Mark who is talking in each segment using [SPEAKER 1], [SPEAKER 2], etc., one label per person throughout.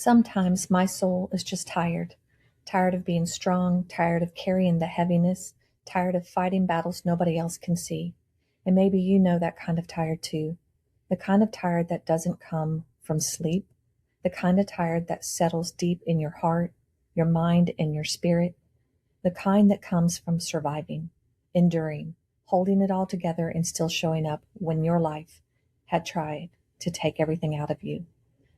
[SPEAKER 1] Sometimes my soul is just tired. Tired of being strong, tired of carrying the heaviness, tired of fighting battles nobody else can see. And maybe you know that kind of tired too. The kind of tired that doesn't come from sleep. The kind of tired that settles deep in your heart, your mind, and your spirit. The kind that comes from surviving, enduring, holding it all together and still showing up when your life had tried to take everything out of you.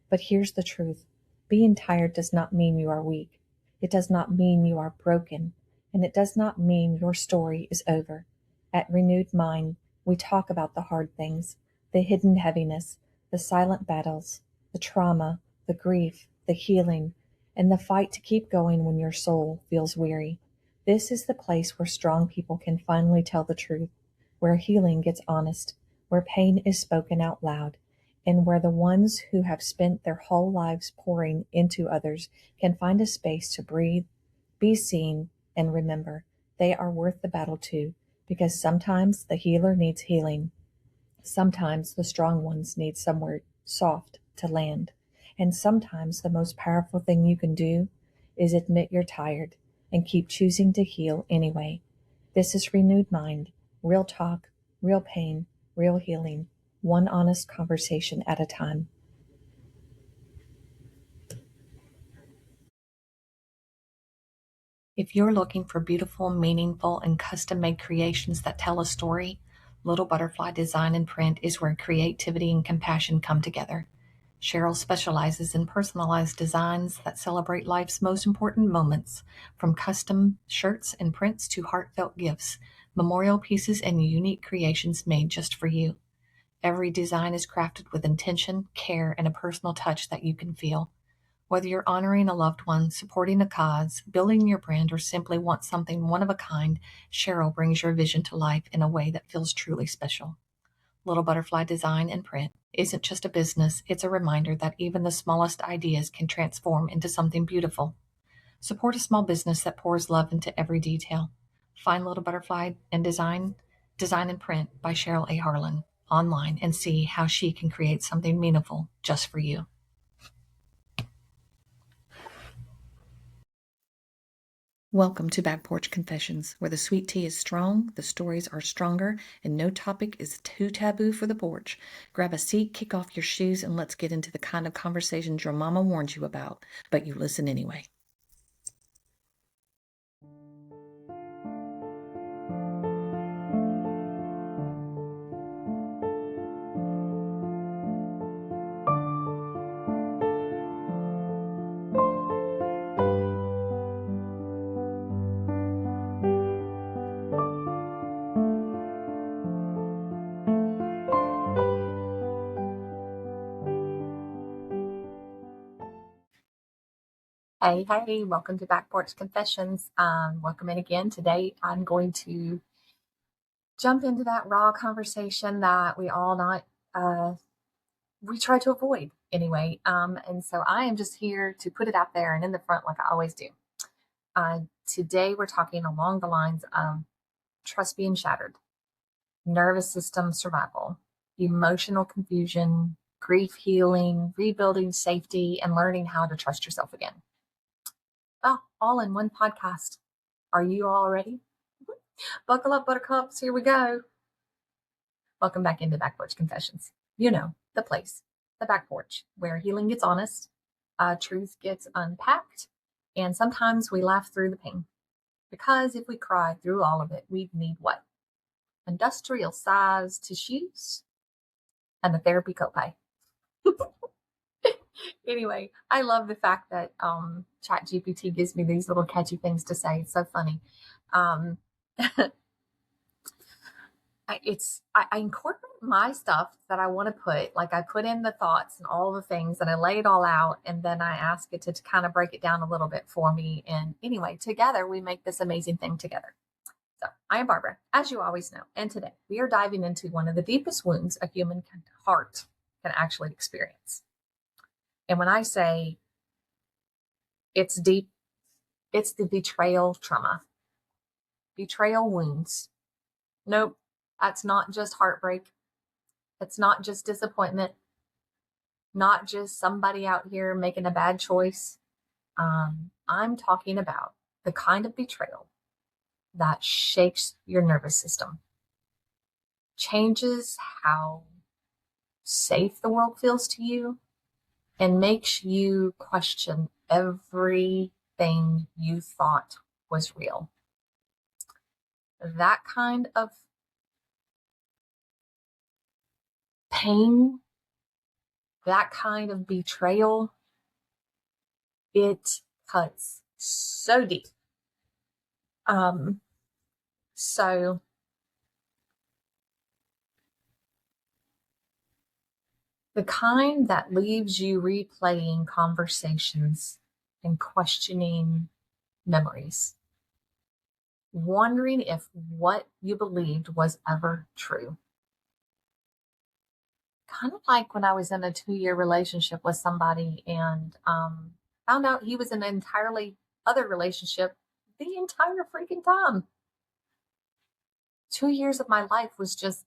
[SPEAKER 1] But here's the truth. Being tired does not mean you are weak. It does not mean you are broken. And it does not mean your story is over. At Renewed Mind, we talk about the hard things, the hidden heaviness, the silent battles, the trauma, the grief, the healing, and the fight to keep going when your soul feels weary. This is the place where strong people can finally tell the truth, where healing gets honest, where pain is spoken out loud, and where the ones who have spent their whole lives pouring into others can find a space to breathe, be seen, and remember they are worth the battle too, because sometimes the healer needs healing. Sometimes the strong ones need somewhere soft to land. And sometimes the most powerful thing you can do is admit you're tired and keep choosing to heal anyway. This is Renewed Mind, real talk, real pain, real healing, one honest conversation at a time. If you're looking for beautiful, meaningful, and custom-made creations that tell a story, Little Butterfly Design and Print is where creativity and compassion come together. Cheryl specializes in personalized designs that celebrate life's most important moments, from custom shirts and prints to heartfelt gifts, memorial pieces, and unique creations made just for you. Every design is crafted with intention, care, and a personal touch that you can feel. Whether you're honoring a loved one, supporting a cause, building your brand, or simply want something one of a kind, Cheryl brings your vision to life in a way that feels truly special. Little Butterfly Design and Print isn't just a business, it's a reminder that even the smallest ideas can transform into something beautiful. Support a small business that pours love into every detail. Find Little Butterfly and Design and Print by Cheryl A. Harlan online and see how she can create something meaningful just for you. Welcome to Back Porch Confessions, where the sweet tea is strong, the stories are stronger, and no topic is too taboo for the porch. Grab a seat, kick off your shoes, and let's get into the kind of conversations your mama warned you about, but you listen anyway. Hey, welcome to Back Porch Confessions. Welcome in again. Today, I'm going to jump into that raw conversation that we all we try to avoid anyway. And so I am just here to put it out there and in the front like I always do. Today, we're talking along the lines of trust being shattered, nervous system survival, emotional confusion, grief healing, rebuilding safety, and learning how to trust yourself again. Oh, all in one podcast. Are you all ready? Buckle up, buttercups. Here we go. Welcome back into Back Porch Confessions. You know, the place, the back porch, where healing gets honest, truth gets unpacked, and sometimes we laugh through the pain. Because if we cry through all of it, we'd need what? Industrial size tissues and a therapy copay. Anyway, I love the fact that ChatGPT gives me these little catchy things to say. It's so funny. I incorporate my stuff that I want to put, like I put in the thoughts and all the things and I lay it all out and then I ask it to kind of break it down a little bit for me. And anyway, together we make this amazing thing together. So I am Barbara, as you always know. And today we are diving into one of the deepest wounds a human heart can actually experience. And when I say it's deep, it's the betrayal trauma. Betrayal wounds. Nope, that's not just heartbreak. It's not just disappointment. not just somebody out here making a bad choice. I'm talking about the kind of betrayal that shakes your nervous system, changes how safe the world feels to you, and makes you question everything you thought was real. That kind of pain, that kind of betrayal, it cuts so deep. So the kind that leaves you replaying conversations and questioning memories, wondering if what you believed was ever true. Kind of like when I was in a 2-year relationship with somebody and found out he was in an entirely other relationship the entire freaking time. 2 years of my life was just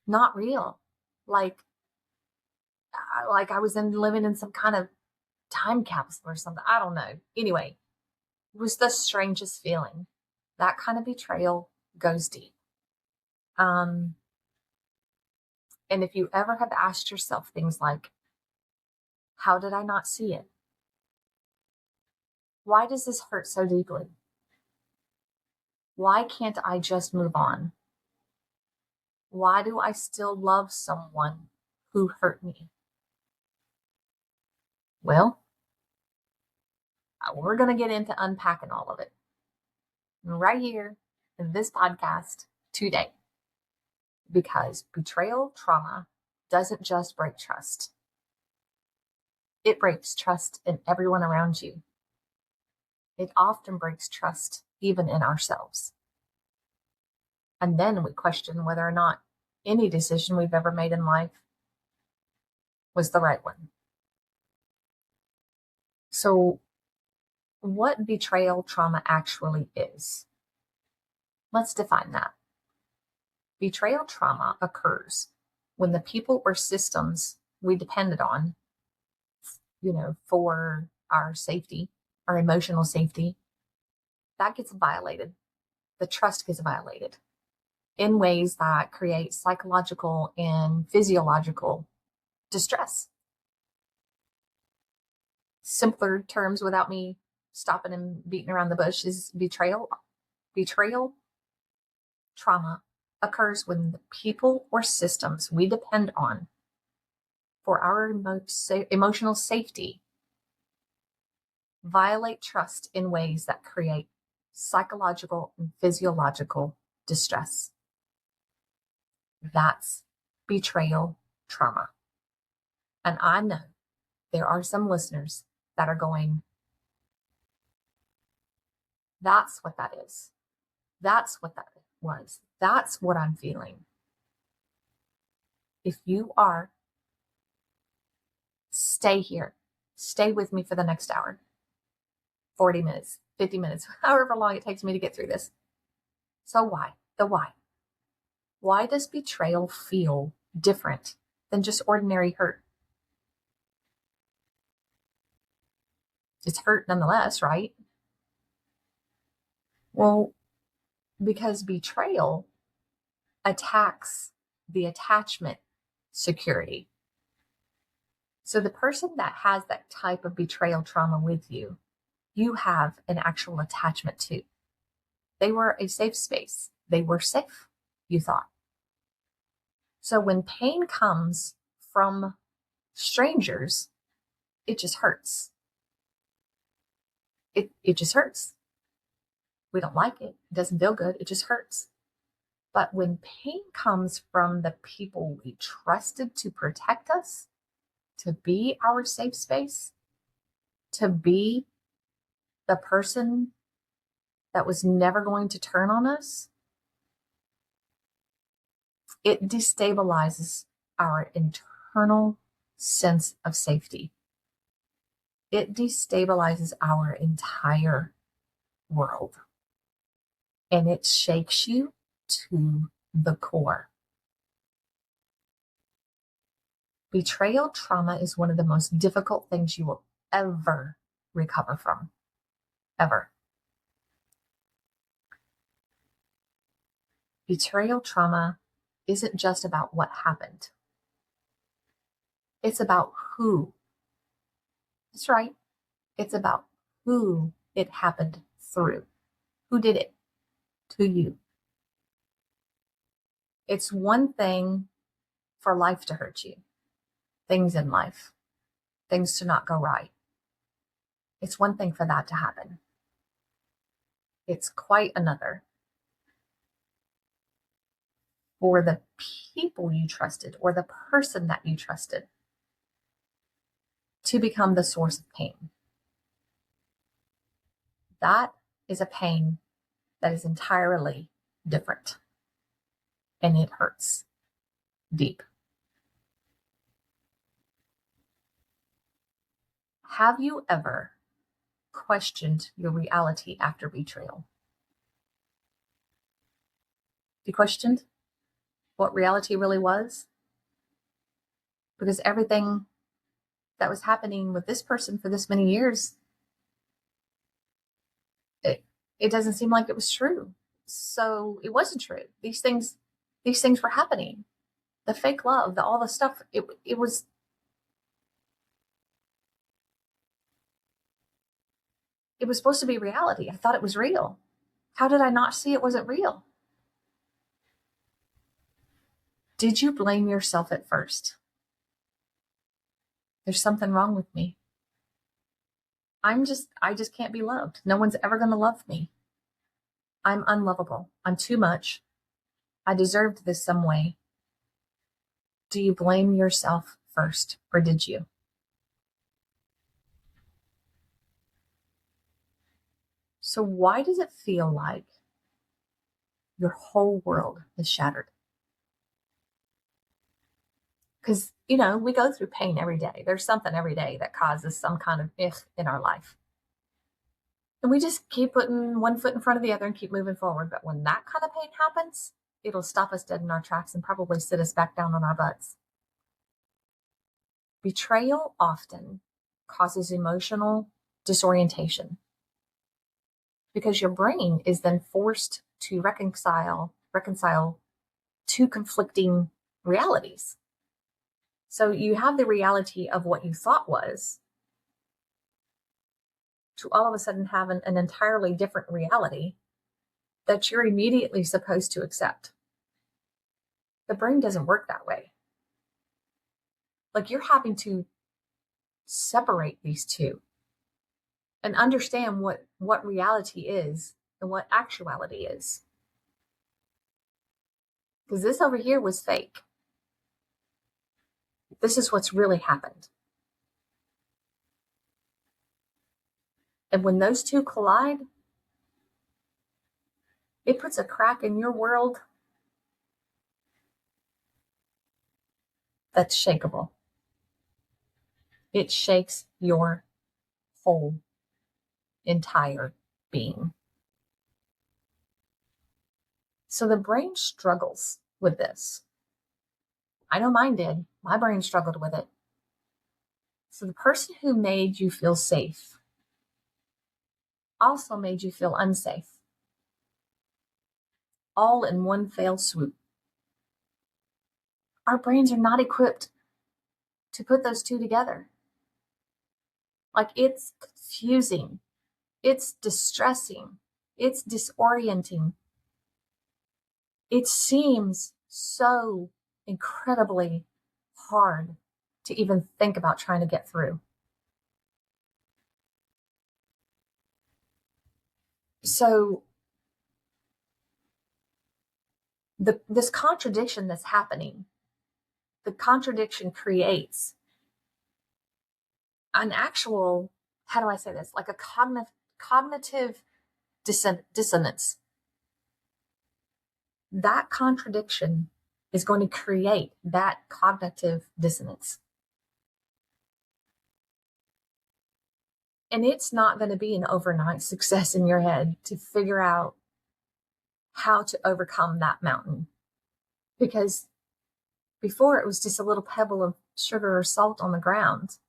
[SPEAKER 1] not real. Like I was living in some kind of time capsule or something. I don't know. Anyway, it was the strangest feeling. That kind of betrayal goes deep. And if you ever have asked yourself things like, how did I not see it? Why does this hurt so deeply? Why can't I just move on? Why do I still love someone who hurt me? Well, we're going to get into unpacking all of it right here in this podcast today. Because betrayal trauma doesn't just break trust. It breaks trust in everyone around you. It often breaks trust even in ourselves. And then we question whether or not any decision we've ever made in life was the right one. So, what betrayal trauma actually is? Let's define that. Betrayal trauma occurs when the people or systems we depended on, for our safety, our emotional safety, that gets violated. The trust gets violated in ways that create psychological and physiological distress. Simpler terms without me stopping and beating around the bush is betrayal. Betrayal trauma occurs when the people or systems we depend on for our emotional safety violate trust in ways that create psychological and physiological distress. That's betrayal trauma. And I know there are some listeners that are going, that's what that is. That's what that was. That's what I'm feeling. If you are, stay here. Stay with me for the next hour, 40 minutes, 50 minutes, however long it takes me to get through this. So why? The why. Why does betrayal feel different than just ordinary hurt? It's hurt nonetheless, right? Well, because betrayal attacks the attachment security. So the person that has that type of betrayal trauma with you, you have an actual attachment to. They were a safe space. They were safe, you thought. So when pain comes from strangers, it just hurts. It just hurts. We don't like it. It doesn't feel good. It just hurts. But when pain comes from the people we trusted to protect us, to be our safe space, to be the person that was never going to turn on us, it destabilizes our internal sense of safety. It destabilizes our entire world. And it shakes you to the core. Betrayal trauma is one of the most difficult things you will ever recover from. Ever. Betrayal trauma isn't just about what happened. It's about who. That's right. It's about who it happened through. Who did it to you? It's one thing for life to hurt you. Things in life. Things to not go right. It's one thing for that to happen. It's quite another for the people you trusted or the person that you trusted to become the source of pain. That is a pain that is entirely different, and it hurts deep. Have you ever questioned your reality after betrayal? You questioned what reality really was? Because everything that was happening with this person for this many years, it doesn't seem like it was true. So it wasn't true. These things were happening. The fake love, all the stuff, it was supposed to be reality. I thought it was real. How did I not see it wasn't real? Did you blame yourself at first? There's something wrong with me. I just can't be loved. No one's ever going to love me. I'm unlovable. I'm too much. I deserved this some way. Do you blame yourself first, or did you? So why does it feel like your whole world is shattered? Because, we go through pain every day. There's something every day that causes some kind of in our life. And we just keep putting one foot in front of the other and keep moving forward. But when that kind of pain happens, it'll stop us dead in our tracks and probably sit us back down on our butts. Betrayal often causes emotional disorientation because your brain is then forced to reconcile two conflicting realities. So you have the reality of what you thought was to all of a sudden have an entirely different reality that you're immediately supposed to accept. The brain doesn't work that way. Like you're having to separate these two and understand what reality is and what actuality is. Because this over here was fake. This is what's really happened. And when those two collide, it puts a crack in your world that's shakeable. It shakes your whole entire being. So the brain struggles with this. I know mine did. My brain struggled with it. So the person who made you feel safe also made you feel unsafe. All in one fell swoop. Our brains are not equipped to put those two together. Like it's confusing. It's distressing. It's disorienting. It seems so incredibly hard to even think about trying to get through. So this contradiction that's happening, the contradiction creates an actual, how do I say this? Like a cognitive dissonance. That contradiction is going to create that cognitive dissonance. And it's not going to be an overnight success in your head to figure out how to overcome that mountain. Because Before, it was just a little pebble of sugar or salt on the ground,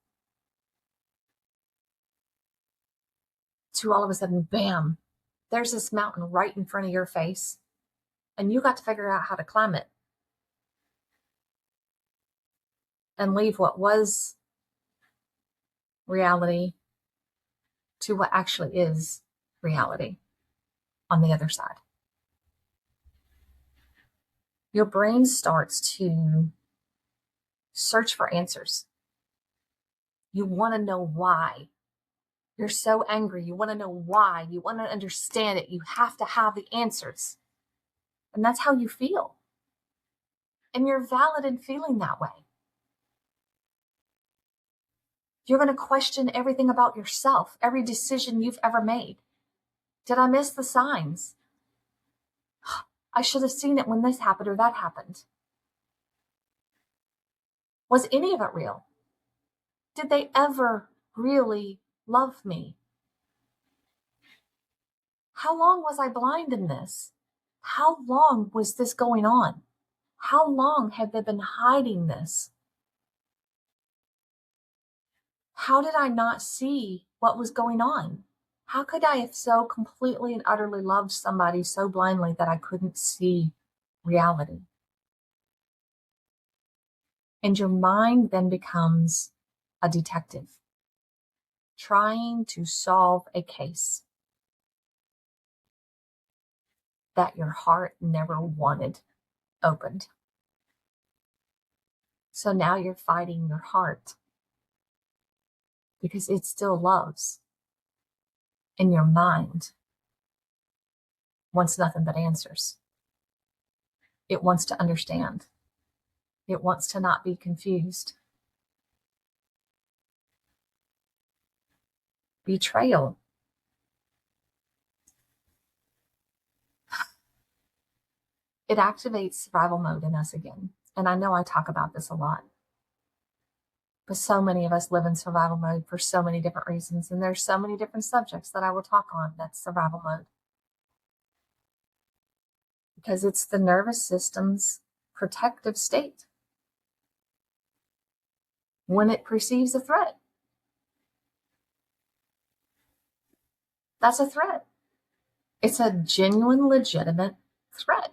[SPEAKER 1] to all of a sudden, bam, there's this mountain right in front of your face, and you got to figure out how to climb it and leave what was reality to what actually is reality on the other side. Your brain starts to search for answers. You want to know why. You're so angry. You want to know why. You want to understand it. You have to have the answers. And that's how you feel. And you're valid in feeling that way. You're going to question everything about yourself, every decision you've ever made. Did I miss the signs? I should have seen it when this happened or that happened. Was any of it real? Did they ever really love me? How long was I blind in this? How long was this going on? How long had they been hiding this? How did I not see what was going on? How could I have so completely and utterly loved somebody so blindly that I couldn't see reality? And your mind then becomes a detective, trying to solve a case that your heart never wanted opened. So now you're fighting your heart because it still loves. And your mind wants nothing but answers. It wants to understand. It wants to not be confused. Betrayal. It activates survival mode in us again. And I know I talk about this a lot. But so many of us live in survival mode for so many different reasons. And there's so many different subjects that I will talk on that's survival mode. Because it's the nervous system's protective state when it perceives a threat. That's a threat. It's a genuine, legitimate threat.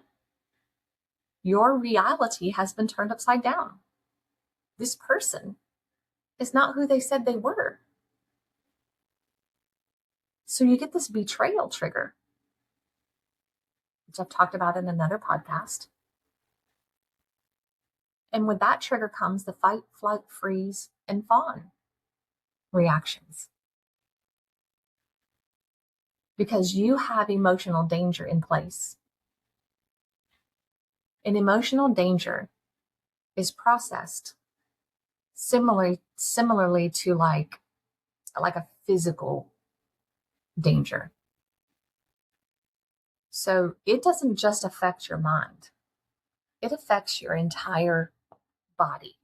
[SPEAKER 1] Your reality has been turned upside down. This person is not who they said they were. So you get this betrayal trigger, which I've talked about in another podcast. And with that trigger comes the fight, flight, freeze, and fawn reactions. Because you have emotional danger in place. And emotional danger is processed similarly to like a physical danger. So it doesn't just affect your mind. It affects your entire body.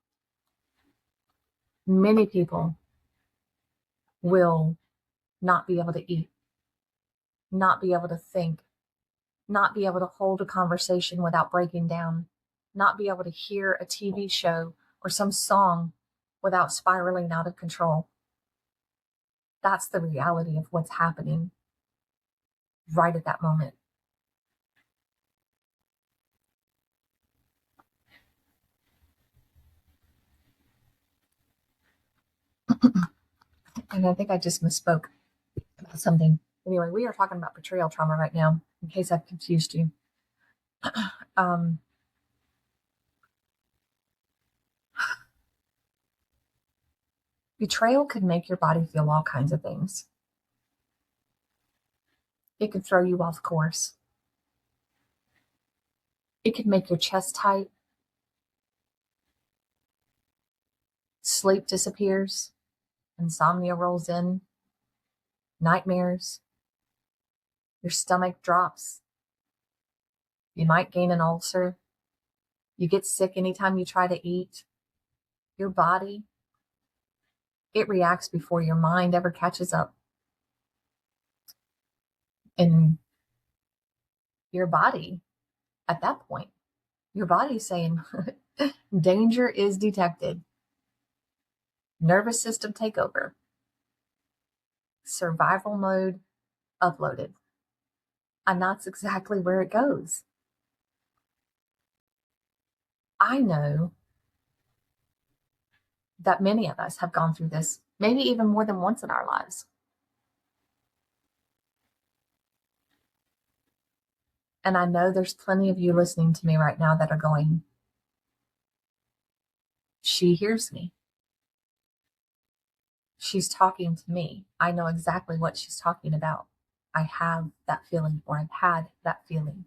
[SPEAKER 1] Many people will not be able to eat, not be able to think, not be able to hold a conversation without breaking down, not be able to hear a TV show or some song without spiraling out of control. That's the reality of what's happening right at that moment. And I think I just misspoke about something. Anyway, we are talking about betrayal trauma right now, in case I've confused you. Betrayal could make your body feel all kinds of things. It could throw you off course. It could make your chest tight. Sleep disappears. Insomnia rolls in. Nightmares. Your stomach drops. You might gain an ulcer. You get sick anytime you try to eat. Your body, it reacts before your mind ever catches up. And your body, at that point, Your body's saying, danger is detected. Nervous system takeover. Survival mode uploaded. And that's exactly where it goes. I know that many of us have gone through this, maybe even more than once in our lives. And I know there's plenty of you listening to me right now that are going, she hears me. She's talking to me. I know exactly what she's talking about. I have that feeling, or I've had that feeling.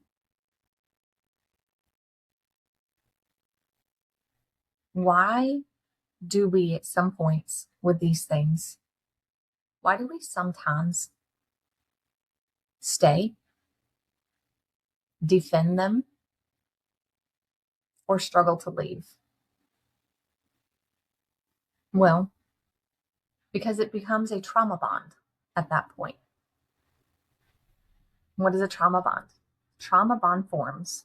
[SPEAKER 1] Why do we, at some points with these things, why do we sometimes stay, defend them, or struggle to leave? Well, because it becomes a trauma bond at that point. What is a trauma bond? Trauma bond forms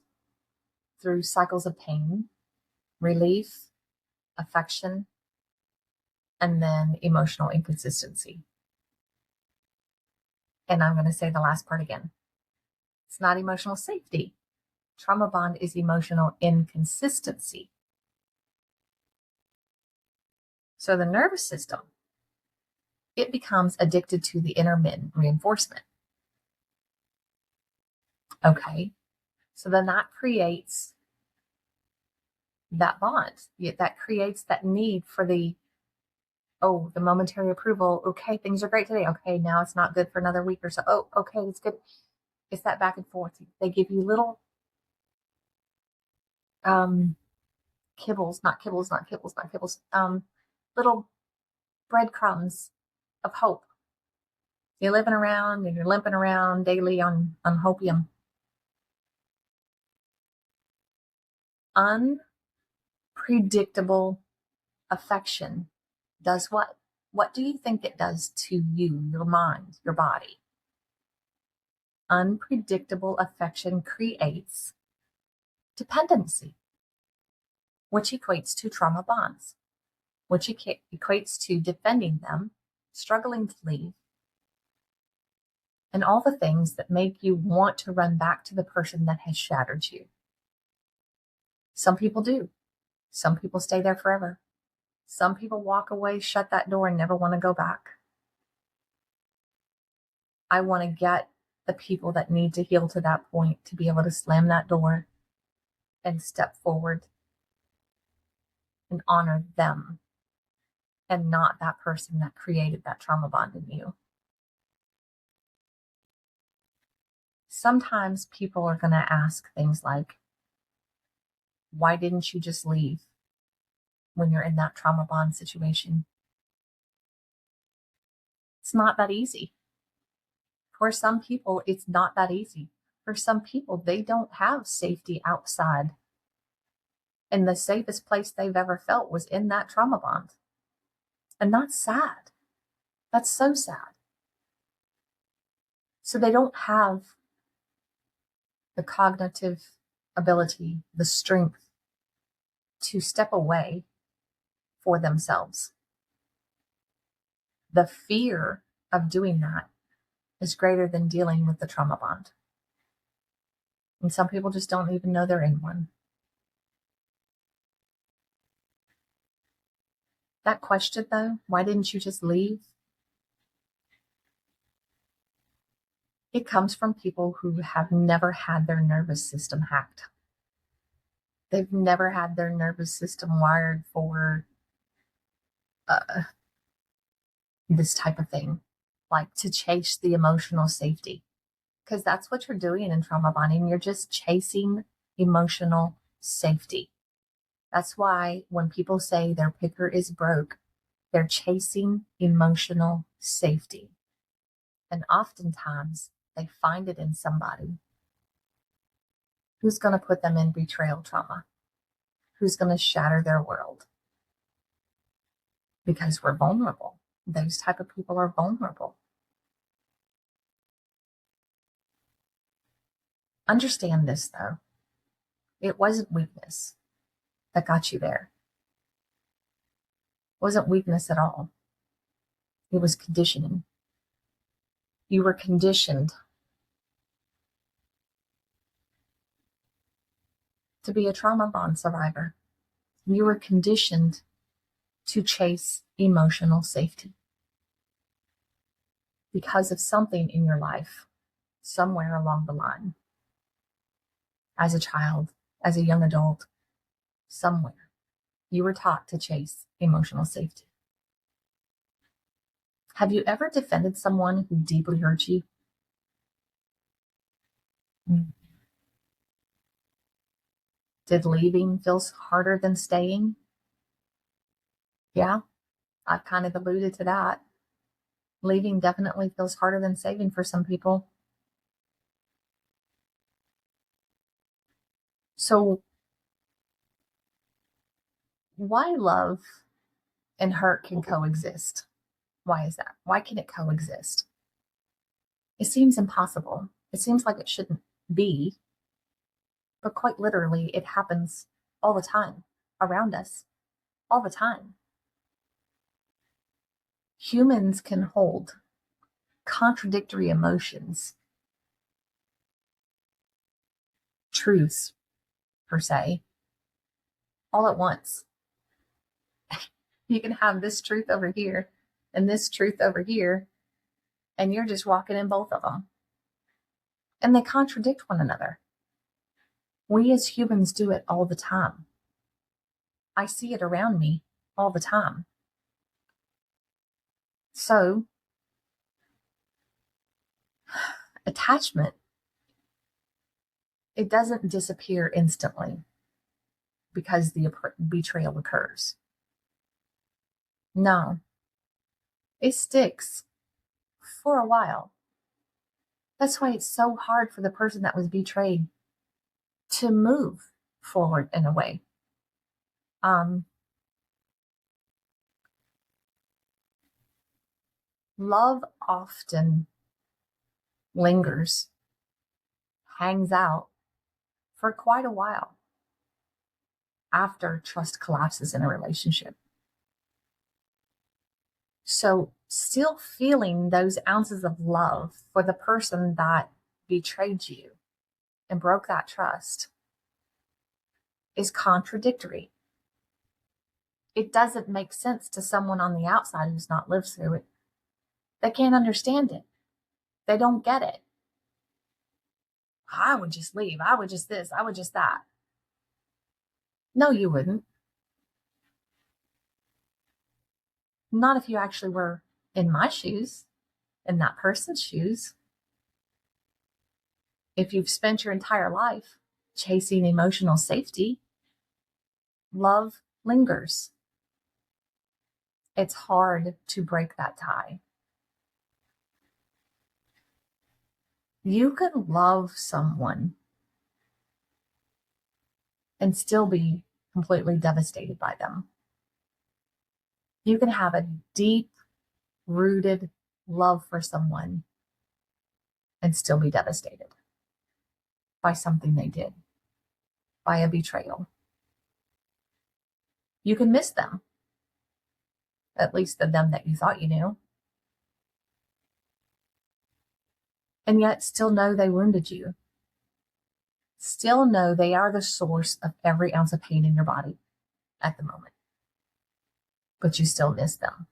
[SPEAKER 1] through cycles of pain, relief, affection, and then emotional inconsistency. And I'm going to say the last part again. It's not emotional safety. Trauma bond is emotional inconsistency. So the nervous system, it becomes addicted to the intermittent reinforcement. Okay, so then that creates that bond. That creates that need for the momentary approval. Okay, things are great today. Okay, now it's not good for another week or so. Oh, okay, it's good. It's that back and forth. They give you little little breadcrumbs of hope. You're living around and you're limping around daily on hopium. Unpredictable affection does what? What do you think it does to you, your mind, your body? Unpredictable affection creates dependency, which equates to trauma bonds, which equates to defending them, struggling to leave, and all the things that make you want to run back to the person that has shattered you. Some people do. Some people stay there forever. Some people walk away, shut that door, and never want to go back. I want to get the people that need to heal to that point to be able to slam that door and step forward and honor them and not that person that created that trauma bond in you. Sometimes people are going to ask things like, why didn't you just leave when you're in that trauma bond situation? It's not that easy. For some people, it's not that easy. For some people, they don't have safety outside. And the safest place they've ever felt was in that trauma bond. And that's sad. That's so sad. So they don't have the cognitive ability, the strength to step away for themselves. The fear of doing that is greater than dealing with the trauma bond. And some people just don't even know they're in one. That question, though, why didn't you just leave? It comes from people who have never had their nervous system hacked. They've never had their nervous system wired for this type of thing, like to chase the emotional safety. Because that's what you're doing in trauma bonding. You're just chasing emotional safety. That's why when people say their picker is broke, they're chasing emotional safety. And oftentimes they find it in somebody who's going to put them in betrayal trauma, who's going to shatter their world. Because we're vulnerable. Those type of people are vulnerable. Understand this, though. It wasn't weakness that got you there. It wasn't weakness at all. It was conditioning. You were conditioned to be a trauma bond survivor. You were conditioned to chase emotional safety because of something in your life somewhere along the line. As a child, as a young adult, somewhere, you were taught to chase emotional safety. Have you ever defended someone who deeply hurt you? Did leaving feel harder than staying? Yeah, I've kind of alluded to that. Leaving definitely feels harder than saving for some people. So, why love and hurt can coexist? Why is that? Why can it coexist? It seems impossible. It seems like it shouldn't be, but quite literally, it happens all the time around us, all the time. Humans can hold contradictory emotions, truths, per se, all at once. You can have this truth over here and this truth over here, and you're just walking in both of them. And they contradict one another. We as humans do it all the time. I see it around me all the time. So, attachment, it doesn't disappear instantly because the betrayal occurs. No, it sticks for a while. That's why it's so hard for the person that was betrayed to move forward in a way. Love often lingers, hangs out for quite a while after trust collapses in a relationship. So, still feeling those ounces of love for the person that betrayed you and broke that trust is contradictory. It doesn't make sense to someone on the outside who's not lived through it. They can't understand it. They don't get it. I would just leave. I would just this. I would just that. No, you wouldn't. Not if you actually were in my shoes, in that person's shoes. If you've spent your entire life chasing emotional safety, love lingers. It's hard to break that tie. You can love someone and still be completely devastated by them. You can have a deep rooted love for someone and still be devastated by something they did, by a betrayal. You can miss them, at least the them that you thought you knew, and yet still know they wounded you. Still know they are the source of every ounce of pain in your body at the moment, but you still miss them.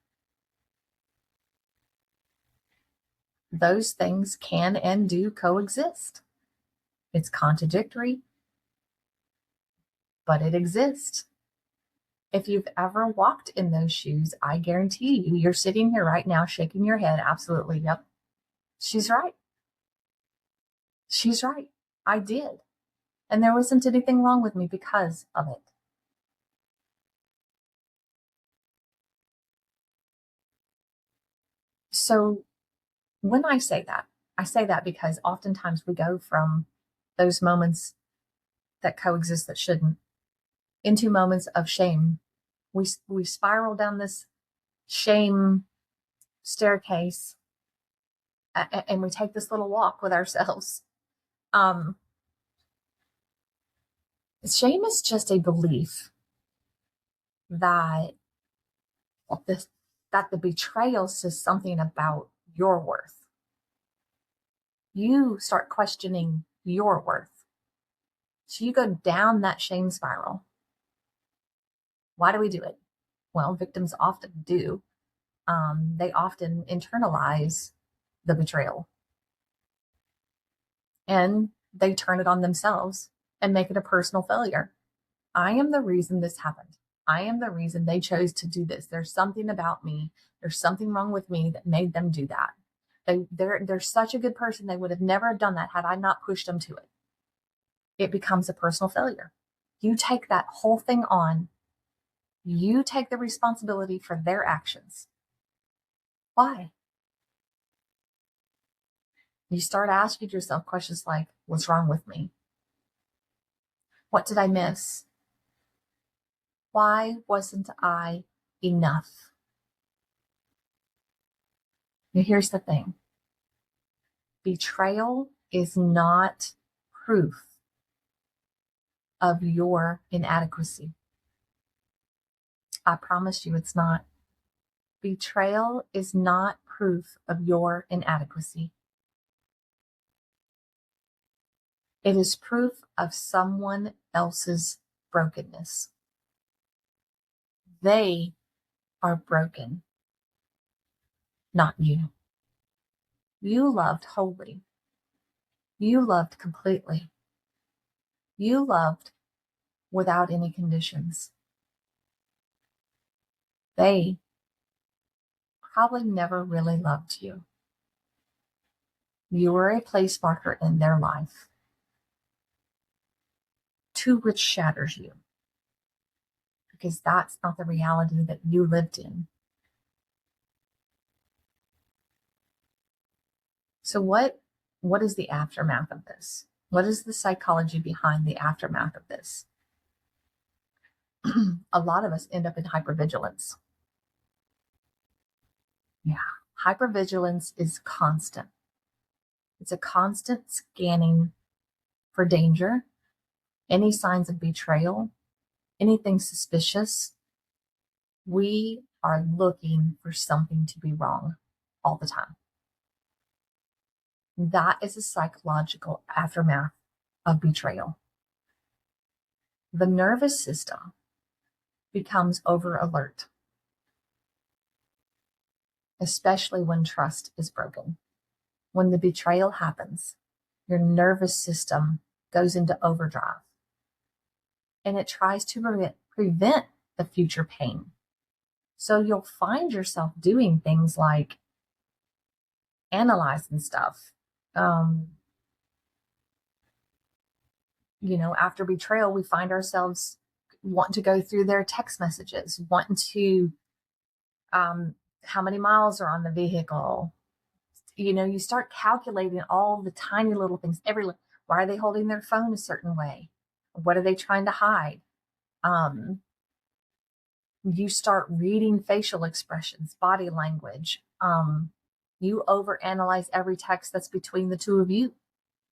[SPEAKER 1] Those things can and do coexist. It's contradictory, but it exists. If you've ever walked in those shoes, I guarantee you, you're sitting here right now shaking your head. Absolutely. Yep. She's right. She's right. I did. And there wasn't anything wrong with me because of it. So when I say that because oftentimes we go from those moments that coexist that shouldn't into moments of shame. We spiral down this shame staircase and we take this little walk with ourselves. Shame is just a belief that the betrayal says something about your worth. You start questioning your worth. So you go down that shame spiral. Why do we do it? Well, victims often do. They often internalize the betrayal and they turn it on themselves and make it a personal failure. I am the reason this happened. I am the reason they chose to do this. There's something about me. There's something wrong with me that made them do that. They're such a good person. They would have never done that had I not pushed them to it. It becomes a personal failure. You take that whole thing on. You take the responsibility for their actions. Why? You start asking yourself questions like, what's wrong with me? What did I miss? Why wasn't I enough? Now, here's the thing. Betrayal is not proof of your inadequacy. I promise you it's not. Betrayal is not proof of your inadequacy. It is proof of someone else's brokenness. They are broken, not you. You loved wholly. You loved completely. You loved without any conditions. They probably never really loved you. You were a place marker in their life, to which shatters you, because that's not the reality that you lived in. So what is the aftermath of this? What is the psychology behind the aftermath of this? A lot of us end up in hypervigilance. Yeah, hypervigilance is constant. It's a constant scanning for danger, any signs of betrayal, anything suspicious. We are looking for something to be wrong all the time. That is a psychological aftermath of betrayal. The nervous system becomes over alert, especially when trust is broken. When the betrayal happens, your nervous system goes into overdrive and it tries to prevent the future pain. So you'll find yourself doing things like analyzing stuff. After betrayal, we find ourselves wanting to go through their text messages, wanting to, how many miles are on the vehicle. You start calculating all the tiny little things. Why are they holding their phone a certain way? What are they trying to hide? You start reading facial expressions, body language. You overanalyze every text that's between the two of you.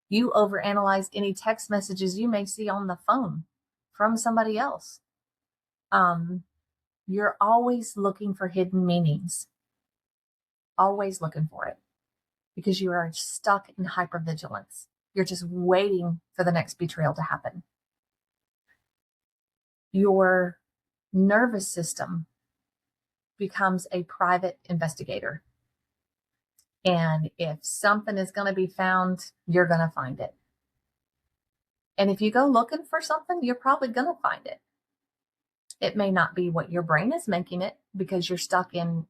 [SPEAKER 1] You overanalyze any text messages you may see on the phone from somebody else. You're always looking for hidden meanings. Always looking for it. Because you are stuck in hypervigilance. You're just waiting for the next betrayal to happen. Your nervous system becomes a private investigator. And if something is going to be found, you're going to find it. And if you go looking for something, you're probably going to find it. It may not be what your brain is making it because you're stuck in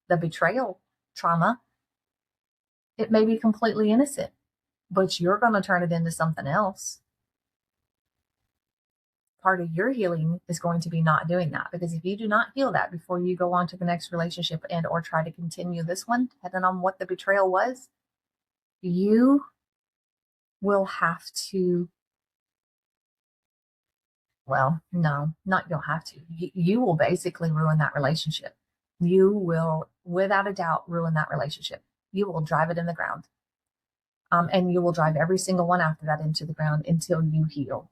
[SPEAKER 1] the betrayal trauma. It may be completely innocent, but you're going to turn it into something else. Part of your healing is going to be not doing that, because if you do not heal that before you go on to the next relationship and or try to continue this one, depending on what the betrayal was, you will have to, well, no, not you'll have to. You will basically ruin that relationship. You will, without a doubt, ruin that relationship. You will drive it in the ground. And you will drive every single one after that into the ground until you heal.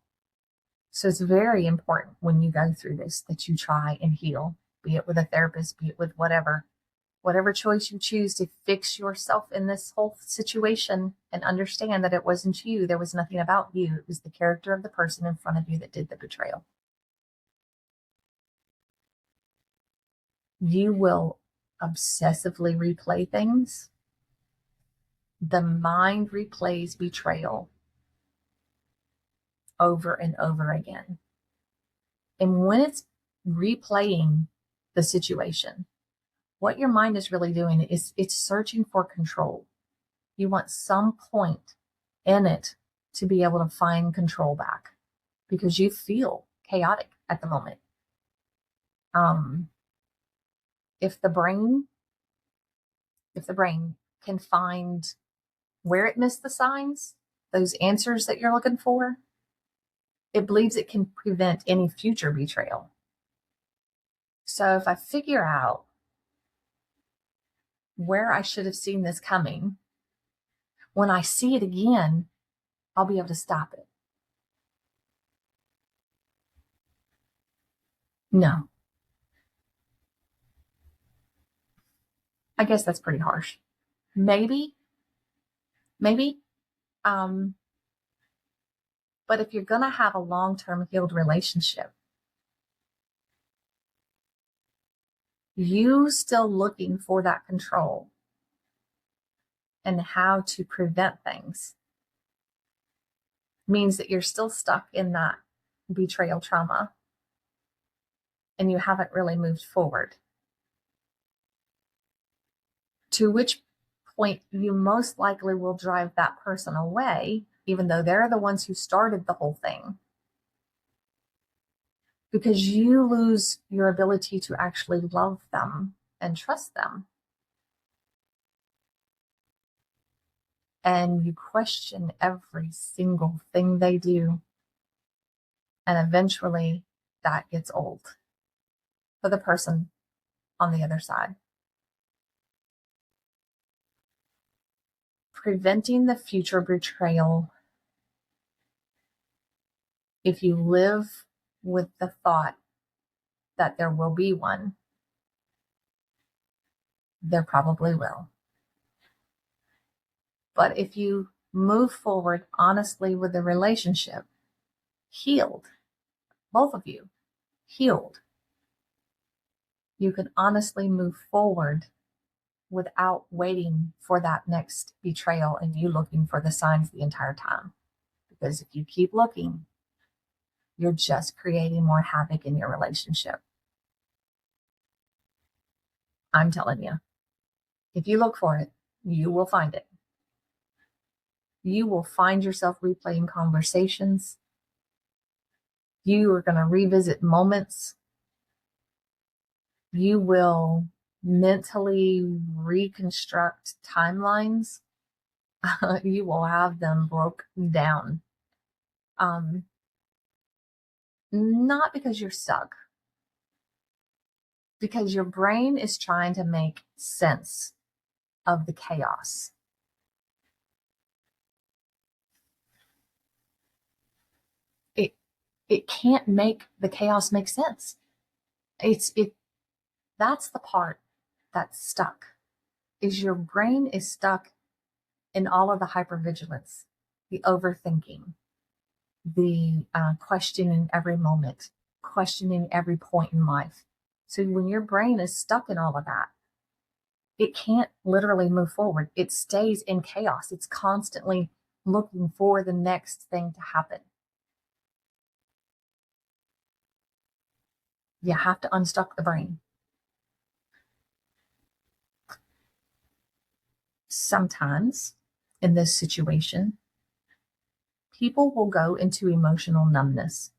[SPEAKER 1] So it's very important when you go through this that you try and heal, be it with a therapist, be it with whatever choice you choose to fix yourself in this whole situation and understand that it wasn't you. There was nothing about you. It was the character of the person in front of you that did the betrayal. You will obsessively replay things. The mind replays betrayal over and over again. And when it's replaying the situation, what your mind is really doing is it's searching for control. You want some point in it to be able to find control back because you feel chaotic at the moment. If the brain can find where it missed the signs, those answers that you're looking for, it believes it can prevent any future betrayal. So if I figure out where I should have seen this coming, when I see it again, I'll be able to stop it. No. I guess that's pretty harsh. Maybe. But if you're going to have a long-term healed relationship, you still looking for that control and how to prevent things means that you're still stuck in that betrayal trauma and you haven't really moved forward. To which point you most likely will drive that person away, even though they're the ones who started the whole thing, because you lose your ability to actually love them and trust them. And you question every single thing they do. And eventually that gets old for the person on the other side. Preventing the future betrayal. If you live with the thought that there will be one, there probably will. But if you move forward honestly with the relationship, healed, both of you, healed, you can honestly move forward without waiting for that next betrayal and you looking for the signs the entire time. Because if you keep looking, you're just creating more havoc in your relationship. I'm telling you, if you look for it, you will find it. You will find yourself replaying conversations. You are going to revisit moments. You will mentally reconstruct timelines. You will have them broke down. Not because you're stuck, because your brain is trying to make sense of the chaos. It can't make the chaos make sense. That's the part that's stuck, is your brain is stuck in all of the hypervigilance, the overthinking, the questioning every moment, questioning every point in life. So when your brain is stuck in all of that, it can't literally move forward. It stays in chaos. It's constantly looking for the next thing to happen. You have to unstuck the brain. Sometimes in this situation, people will go into emotional numbness.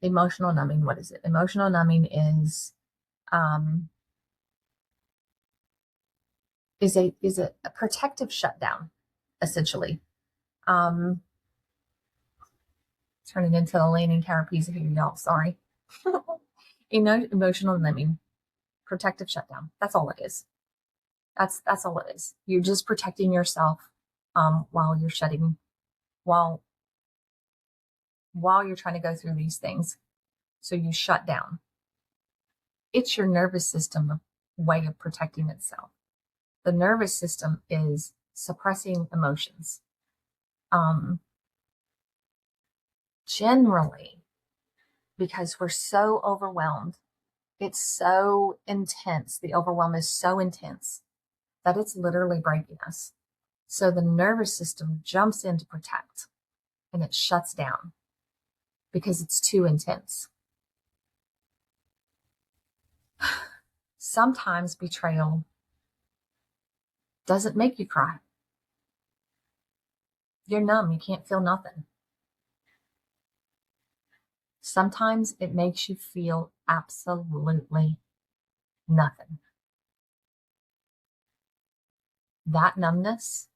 [SPEAKER 1] Emotional numbing, what is it? Emotional numbing is a protective shutdown, essentially. Turning into a leaning carapace here, y'all. Sorry. Emotional numbing, protective shutdown. That's all it is. That's all it is. You're just protecting yourself while while you're trying to go through these things. So you shut down. It's your nervous system way of protecting itself. The nervous system is suppressing emotions. Generally, because we're so overwhelmed, it's so intense. The overwhelm is so intense that it's literally breaking us. So the nervous system jumps in to protect, and it shuts down because it's too intense. Sometimes betrayal doesn't make you cry. You're numb. You can't feel nothing. Sometimes it makes you feel absolutely nothing. That numbness,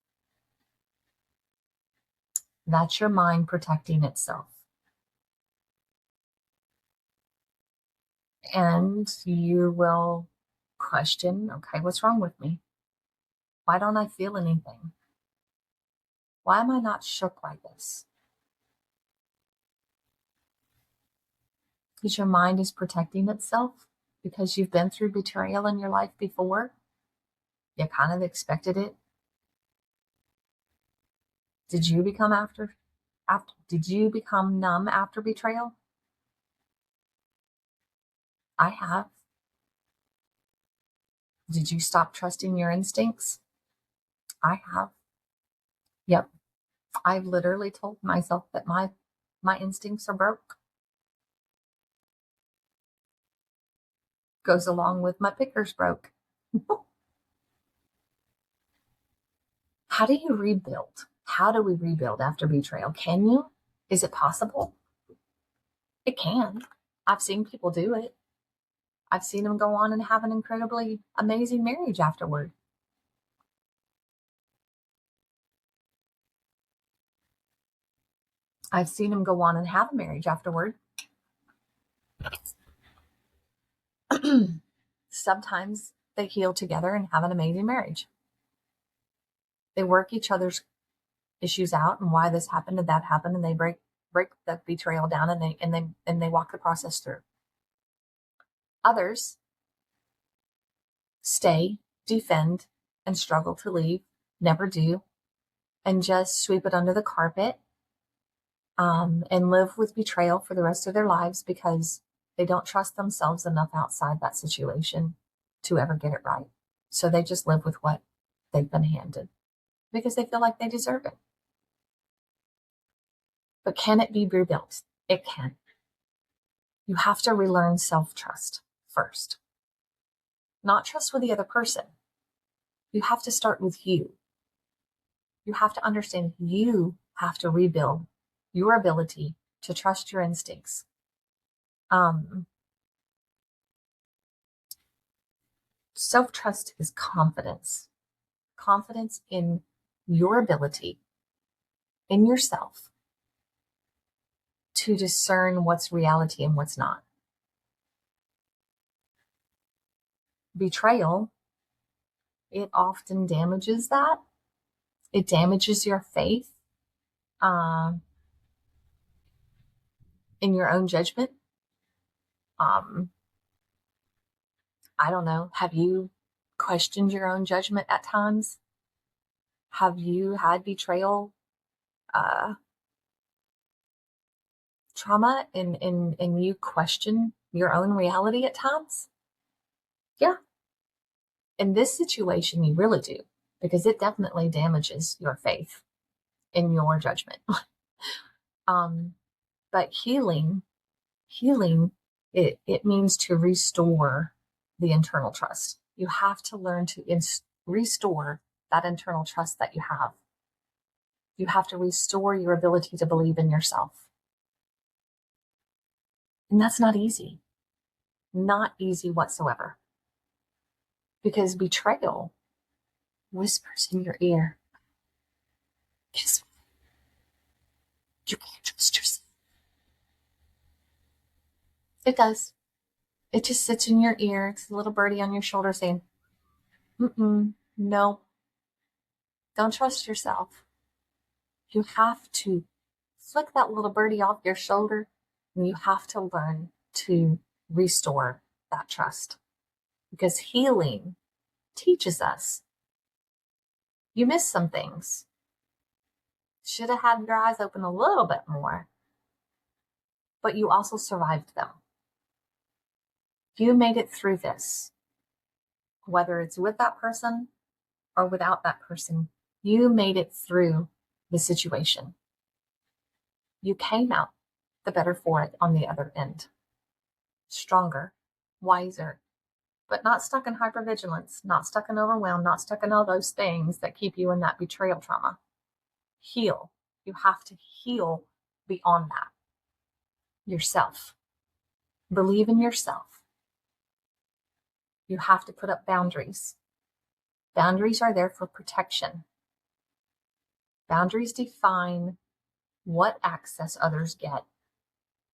[SPEAKER 1] that's your mind protecting itself. And you will question, okay, what's wrong with me? Why don't I feel anything? Why am I not shook like this? Because your mind is protecting itself, because you've been through betrayal in your life before. You kind of expected it. Did you become did you become numb after betrayal? I have. Did you stop trusting your instincts? I have. Yep. I've literally told myself that my instincts are broke. Goes along with my picker's broke. How do you rebuild? How do we rebuild after betrayal? Can you? Is it possible? It can. I've seen people do it. I've seen them go on and have an incredibly amazing marriage afterward. I've seen them go on and have a marriage afterward. Sometimes they heal together and have an amazing marriage. They work each other's issues out and why this happened and that happened, and they break the betrayal down, and they walk the process through. Others stay, defend, and struggle to leave, never do, and just sweep it under the carpet, and live with betrayal for the rest of their lives because they don't trust themselves enough outside that situation to ever get it right. So they just live with what they've been handed because they feel like they deserve it. But can it be rebuilt? It can. You have to relearn self-trust first. Not trust with the other person. You have to start with you. You have to understand you have to rebuild your ability to trust your instincts. Self-trust is confidence. Confidence in your ability, in yourself, to discern what's reality and what's not. Betrayal, it often damages that. It damages your faith in your own judgment. I don't know. Have you questioned your own judgment at times? Have you had betrayal trauma and you question your own reality at times? Yeah. In this situation, you really do, because it definitely damages your faith in your judgment. But healing, it means to restore the internal trust. You have to learn to restore that internal trust that you have. You have to restore your ability to believe in yourself. And that's not easy. Not easy whatsoever. Because betrayal whispers in your ear, guess what? You can't trust yourself. It does. It just sits in your ear. It's a little birdie on your shoulder saying, no, don't trust yourself. You have to flick that little birdie off your shoulder, and you have to learn to restore that trust. Because healing teaches us you missed some things. Should have had your eyes open a little bit more, but you also survived them. You made it through this, whether it's with that person or without that person. You made it through the situation. You came out the better for it on the other end. Stronger, wiser, but not stuck in hypervigilance, not stuck in overwhelm, not stuck in all those things that keep you in that betrayal trauma. Heal. You have to heal beyond that. Yourself. Believe in yourself. You have to put up boundaries. Boundaries are there for protection. Boundaries define what access others get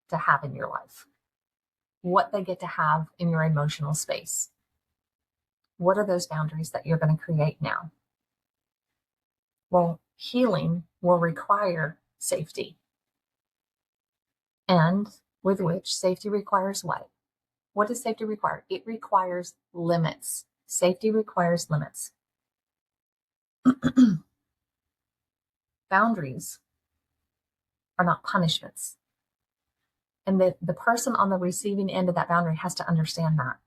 [SPEAKER 1] to have in your life, what they get to have in your emotional space. What are those boundaries that you're going to create now? Well, healing will require safety. And with which safety requires what? What does safety require? It requires limits. Safety requires limits. Boundaries are not punishments. And the person on the receiving end of that boundary has to understand that.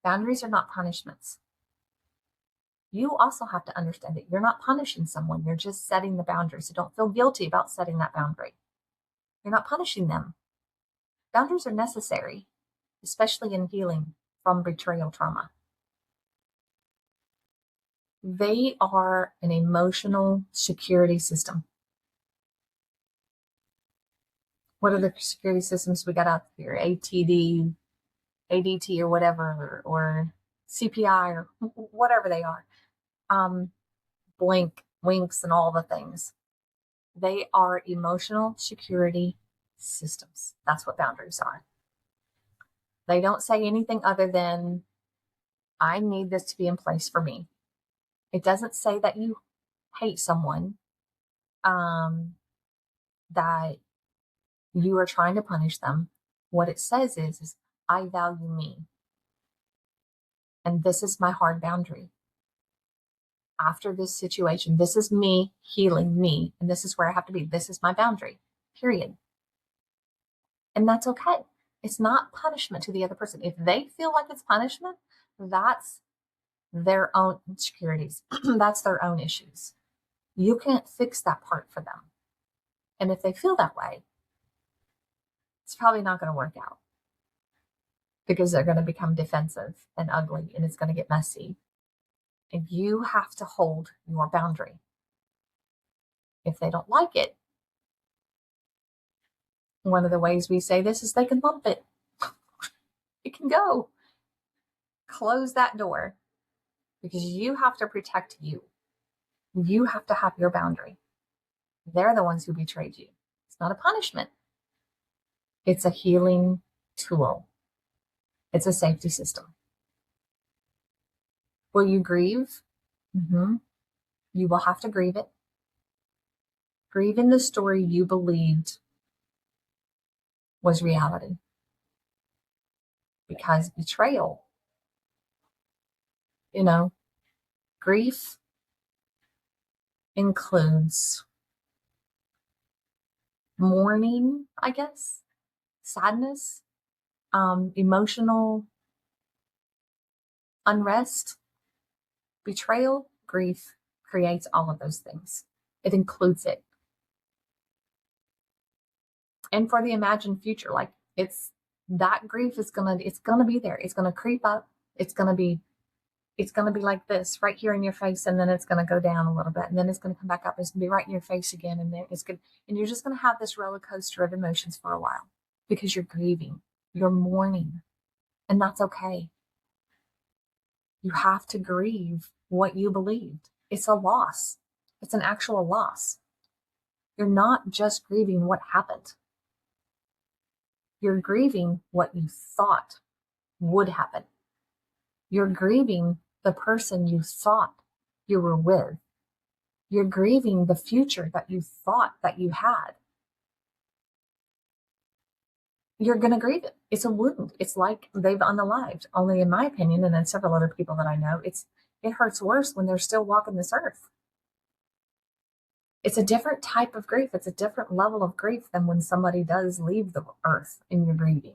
[SPEAKER 1] Boundaries are not punishments. You also have to understand that you're not punishing someone. You're just setting the boundary. So don't feel guilty about setting that boundary. You're not punishing them. Boundaries are necessary, especially in healing from betrayal trauma. They are an emotional security system. What are the security systems we got out there? ATD, ADT, or whatever, or CPI, or whatever they are. Blink, winks, and all the things. They are emotional security systems. That's what boundaries are. They don't say anything other than, I need this to be in place for me. It doesn't say that you hate someone, that you are trying to punish them. What it says is I value me. And this is my hard boundary. After this situation, this is me healing me. And this is where I have to be. This is my boundary, period. And that's okay. It's not punishment to the other person. If they feel like it's punishment, that's their own insecurities. That's their own issues. You can't fix that part for them. And if they feel that way, it's probably not going to work out, because they're going to become defensive and ugly, and it's going to get messy. And you have to hold your boundary. If they don't like it, one of the ways we say this is they can bump it. It can go. Close that door, because you have to protect you. You have to have your boundary. They're the ones who betrayed you. It's not a punishment. It's a healing tool. It's a safety system. Will you grieve? Mm-hmm. You will have to grieve it. Grieve in the story you believed was reality. Because betrayal, grief includes mourning, I guess, sadness, emotional unrest. Betrayal, grief creates all of those things. It includes it. And for the imagined future, that grief is it's gonna be there. It's gonna creep up. It's gonna be like this right here in your face, and then it's gonna go down a little bit, and then it's gonna come back up. It's gonna be right in your face again, and then and you're just gonna have this roller coaster of emotions for a while, because you're grieving, you're mourning, and that's okay. You have to grieve what you believed. It's a loss. It's an actual loss. You're not just grieving what happened. You're grieving what you thought would happen. You're grieving the person you thought you were with. You're grieving the future that you thought that you had.
[SPEAKER 2] you're going to grieve it. It's a wound. It's like they've unalived. Only in my opinion, and then several other people that I know, it hurts worse when they're still walking this earth. It's a different type of grief. It's a different level of grief than when somebody does leave the earth and you're grieving.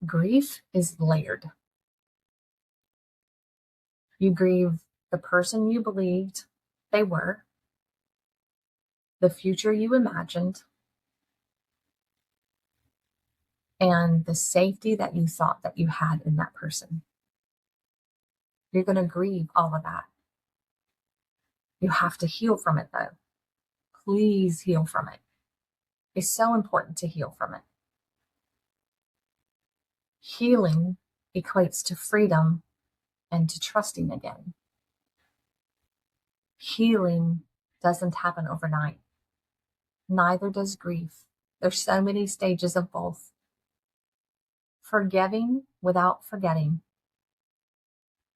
[SPEAKER 2] Grief is layered. You grieve the person you believed they were, the future you imagined, and the safety that you thought that you had in that person. You're going to grieve all of that. You have to heal from it, though. Please heal from it. It's so important to heal from it. Healing equates to freedom and to trusting again. Healing doesn't happen overnight. Neither does grief. There's so many stages of both. Forgiving without forgetting.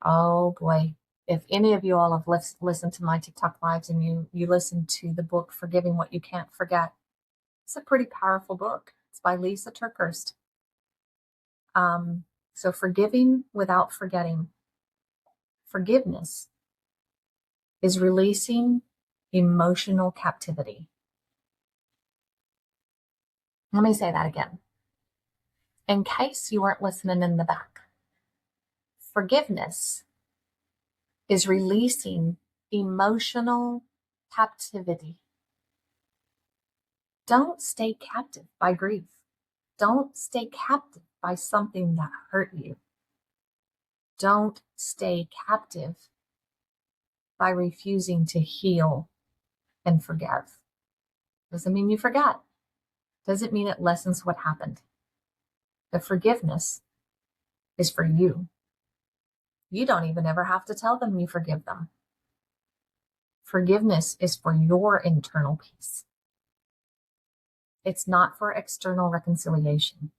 [SPEAKER 2] Oh boy. If any of you all have listened to my TikTok lives and you listen to the book Forgiving What You Can't Forget, it's a pretty powerful book. It's by Lisa Turkhurst. So forgiving without forgetting. Forgiveness is releasing emotional captivity. Let me say that again, in case you weren't listening in the back. Forgiveness is releasing emotional captivity. Don't stay captive by grief. Don't stay captive by something that hurt you. Don't stay captive by refusing to heal and forgive. Doesn't mean you forget. Doesn't mean it lessens what happened. The forgiveness is for you. You don't even ever have to tell them you forgive them. Forgiveness is for your internal peace. It's not for external reconciliation.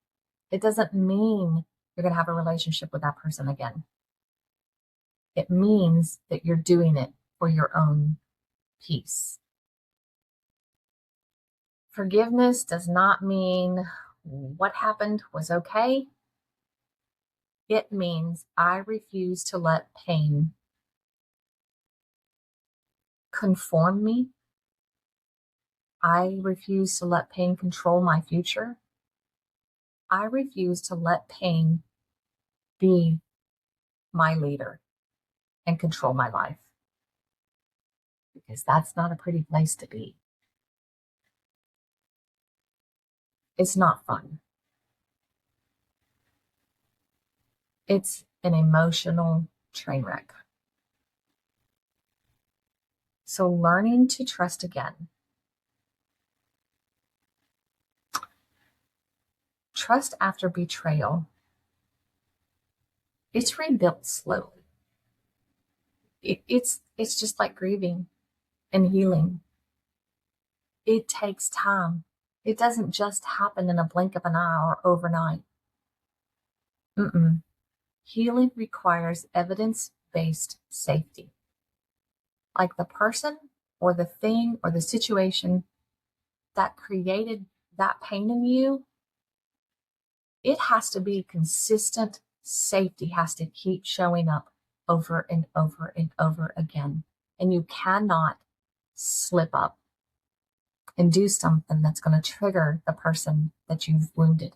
[SPEAKER 2] It doesn't mean you're going to have a relationship with that person again. It means that you're doing it for your own peace. Forgiveness does not mean what happened was okay. It means I refuse to let pain conform me. I refuse to let pain control my future. I refuse to let pain be my leader and control my life. Because that's not a pretty place to be. It's not fun. It's an emotional train wreck. So learning to trust again. Trust after betrayal. It's rebuilt slowly. It's just like grieving and healing. It takes time. It doesn't just happen in a blink of an eye or overnight. Healing requires evidence-based safety. Like the person or the thing or the situation that created that pain in you, it has to be consistent. Safety has to keep showing up over and over and over again. And you cannot slip up and do something that's going to trigger the person that you've wounded.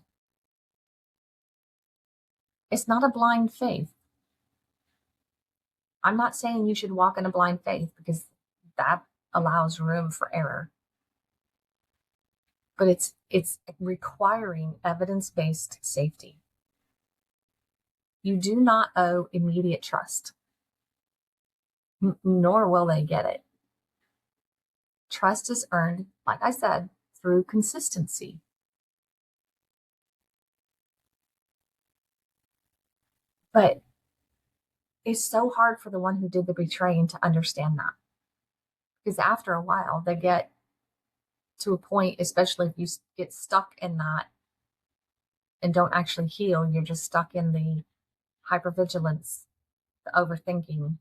[SPEAKER 2] It's not a blind faith. I'm not saying you should walk in a blind faith because that allows room for error. But it's requiring evidence-based safety. You do not owe immediate trust, nor will they get it. Trust is earned, like I said, through consistency. But it's so hard for the one who did the betraying to understand that. Because after a while, they get to a point, especially if you get stuck in that and don't actually heal, you're just stuck in the hypervigilance, the overthinking,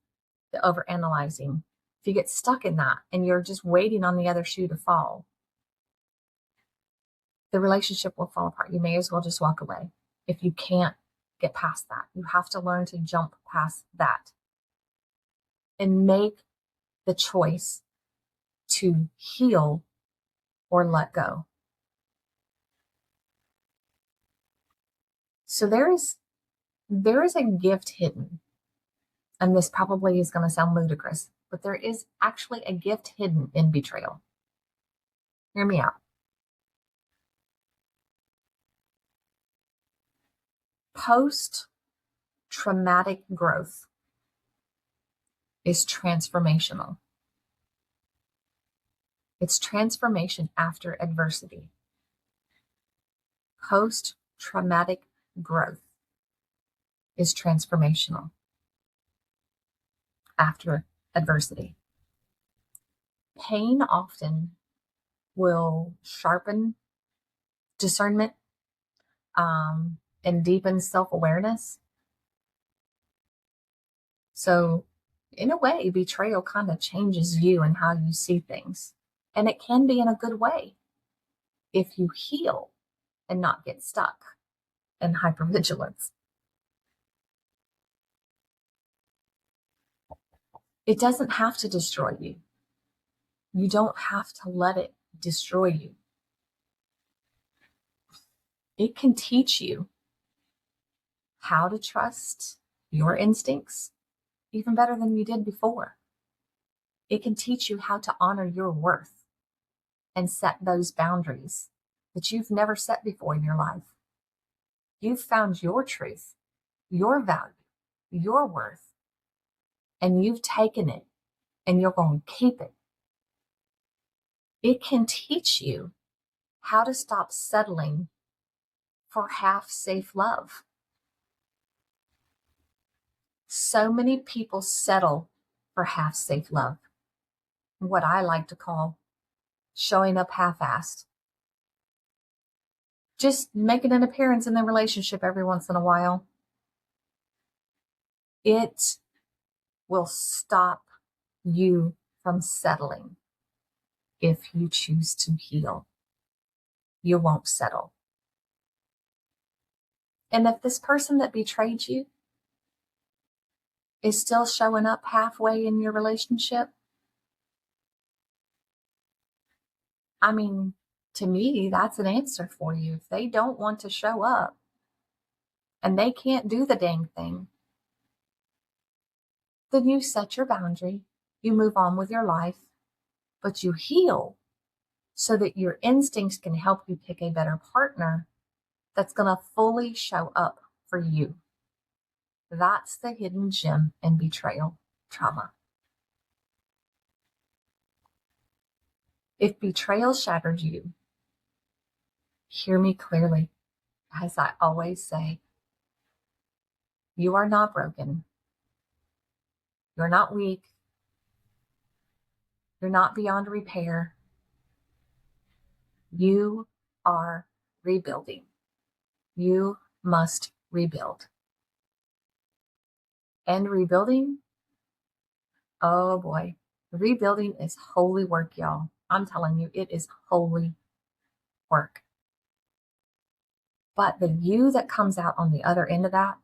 [SPEAKER 2] the overanalyzing. If you get stuck in that and you're just waiting on the other shoe to fall, the relationship will fall apart. You may as well just walk away if you can't get past that. You have to learn to jump past that and make the choice to heal or let go. So there is a gift hidden, and this probably is going to sound ludicrous, but there is actually a gift hidden in betrayal. Hear me out. Post-traumatic growth is transformational. It's transformation after adversity. Post-traumatic growth is transformational after adversity. Pain often will sharpen discernment and deepen self-awareness. So in a way, betrayal kind of changes you and how you see things. And it can be in a good way if you heal and not get stuck in hypervigilance. It doesn't have to destroy you. You don't have to let it destroy you. It can teach you how to trust your instincts even better than you did before. It can teach you how to honor your worth and set those boundaries that you've never set before in your life. You've found your truth, your value, your worth, and you've taken it and you're going to keep it. It can teach you how to stop settling for half-safe love. So many people settle for half-safe love, what I like to call showing up half-assed. Just making an appearance in the relationship every once in a while. It will stop you from settling if you choose to heal. You won't settle. And if this person that betrayed you is still showing up halfway in your relationship, I mean, to me, that's an answer for you. If they don't want to show up and they can't do the dang thing, then you set your boundary, you move on with your life, but you heal so that your instincts can help you pick a better partner that's going to fully show up for you. That's the hidden gem in betrayal trauma. If betrayal shattered you, hear me clearly. As I always say, you are not broken. You're not weak. You're not beyond repair. You are rebuilding. You must rebuild. And rebuilding, oh boy, rebuilding is holy work, y'all. I'm telling you, it is holy work. But the you that comes out on the other end of that,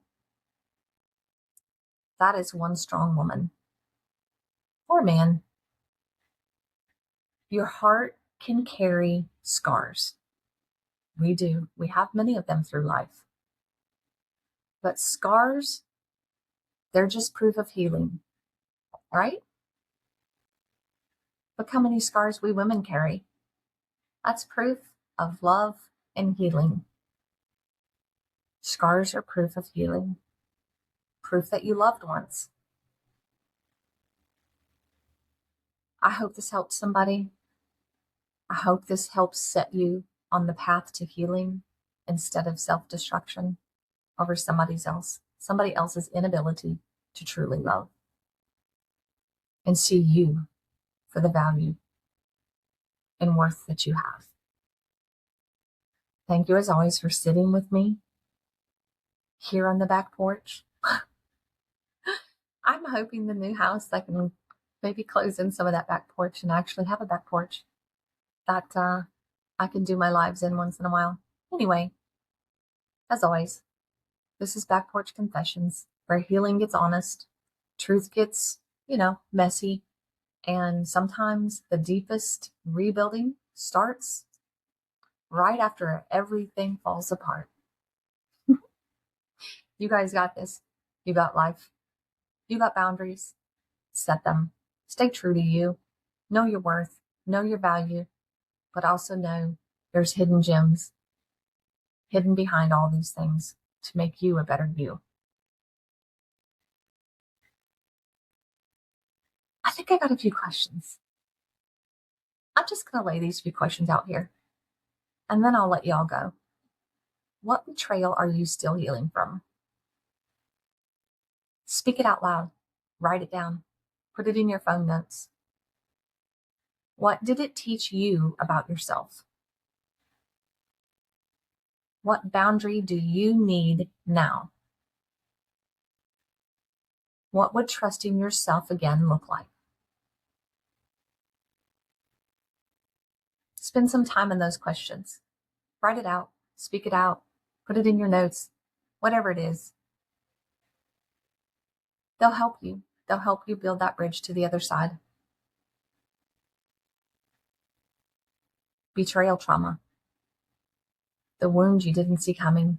[SPEAKER 2] that is one strong woman or man. Your heart can carry scars. We do. We have many of them through life. But scars, they're just proof of healing, right? Look how many scars we women carry. That's proof of love and healing. Scars are proof of healing, proof that you loved once. I hope this helped somebody. I hope this helps set you on the path to healing instead of self-destruction over somebody else's inability to truly love. And see you for the value and worth that you have. Thank you as always for sitting with me here on the back porch. I'm hoping the new house I can maybe close in some of that back porch and actually have a back porch. That I can do my lives in once in a while. Anyway, as always, this is Back Porch Confessions, where healing gets honest, truth gets, messy, and sometimes the deepest rebuilding starts right after everything falls apart. You guys got this. You got life. You got boundaries. Set them. Stay true to you. Know your worth. Know your value. But also know there's hidden gems hidden behind all these things to make you a better you. I think I got a few questions. I'm just going to lay these few questions out here, and then I'll let y'all go. What betrayal are you still healing from? Speak it out loud. Write it down. Put it in your phone notes. What did it teach you about yourself? What boundary do you need now? What would trusting yourself again look like? Spend some time on those questions. Write it out. Speak it out. Put it in your notes. Whatever it is. They'll help you. They'll help you build that bridge to the other side. Betrayal trauma. The wound you didn't see coming.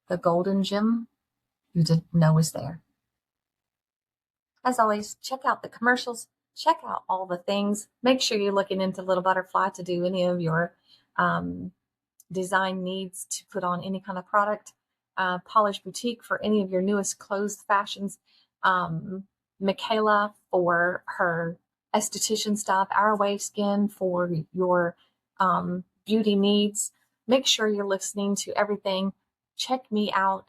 [SPEAKER 2] The golden gem you didn't know was there. As always, check out the commercials. Check out all the things. Make sure you're looking into Little Butterfly to do any of your design needs to put on any kind of product. Polish Boutique for any of your newest clothes fashions. Michaela for her esthetician stuff. Our Way Skin for your beauty needs. Make sure you're listening to everything. Check me out.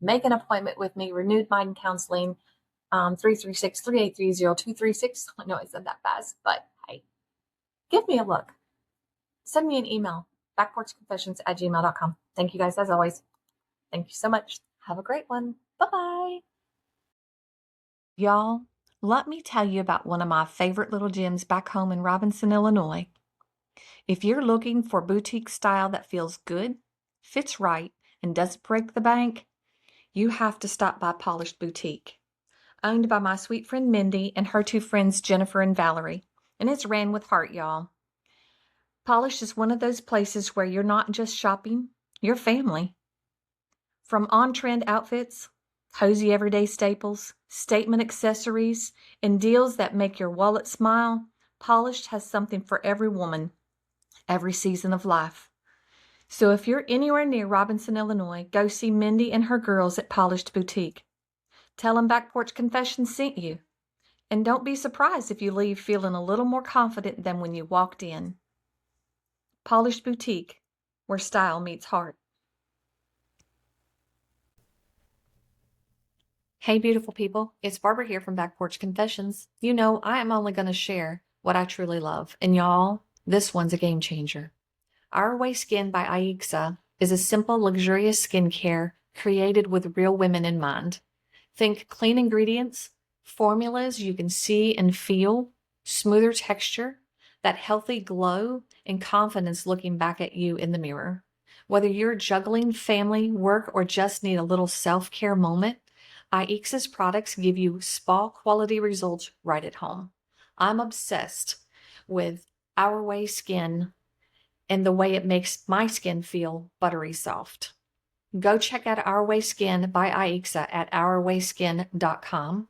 [SPEAKER 2] Make an appointment with me. Renewed Mind Counseling. 336-383-0236. I know I said that fast, but hey, give me a look. Send me an email, backporchconfessions@gmail.com. Thank you guys as always. Thank you so much. Have a great one. Bye-bye. Y'all, let me tell you about one of my favorite little gyms back home in Robinson, Illinois. If you're looking for boutique style that feels good, fits right, and doesn't break the bank, you have to stop by Polished Boutique. Owned by my sweet friend Mindy and her two friends Jennifer and Valerie. And it's ran with heart, y'all. Polished is one of those places where you're not just shopping, you're family. From on-trend outfits, cozy everyday staples, statement accessories, and deals that make your wallet smile, Polished has something for every woman, every season of life. So if you're anywhere near Robinson, Illinois, go see Mindy and her girls at Polished Boutique. Tell them Back Porch Confessions sent you. And don't be surprised if you leave feeling a little more confident than when you walked in. Polished Boutique, where style meets heart. Hey, beautiful people. It's Barbara here from Back Porch Confessions. You know, I am only going to share what I truly love. And y'all, this one's a game changer. Our Way Skin by Aixa is a simple, luxurious skincare created with real women in mind. Think clean ingredients, formulas you can see and feel, smoother texture, that healthy glow, and confidence looking back at you in the mirror. Whether you're juggling family, work, or just need a little self-care moment, Aixa's products give you spa-quality results right at home. I'm obsessed with Our Way Skin and the way it makes my skin feel buttery soft. Go check out Our Way Skin by Aixa at ourwayskin.com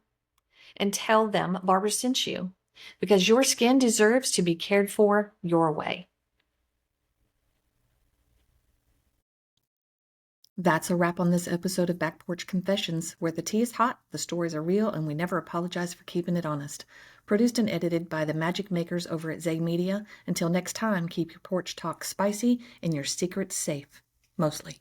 [SPEAKER 2] and tell them Barbara sent you, because your skin deserves to be cared for your way. That's a wrap on this episode of Back Porch Confessions, where the tea is hot, the stories are real, and we never apologize for keeping it honest. Produced and edited by the magic makers over at Zay Media. Until next time, keep your porch talk spicy and your secrets safe. Mostly.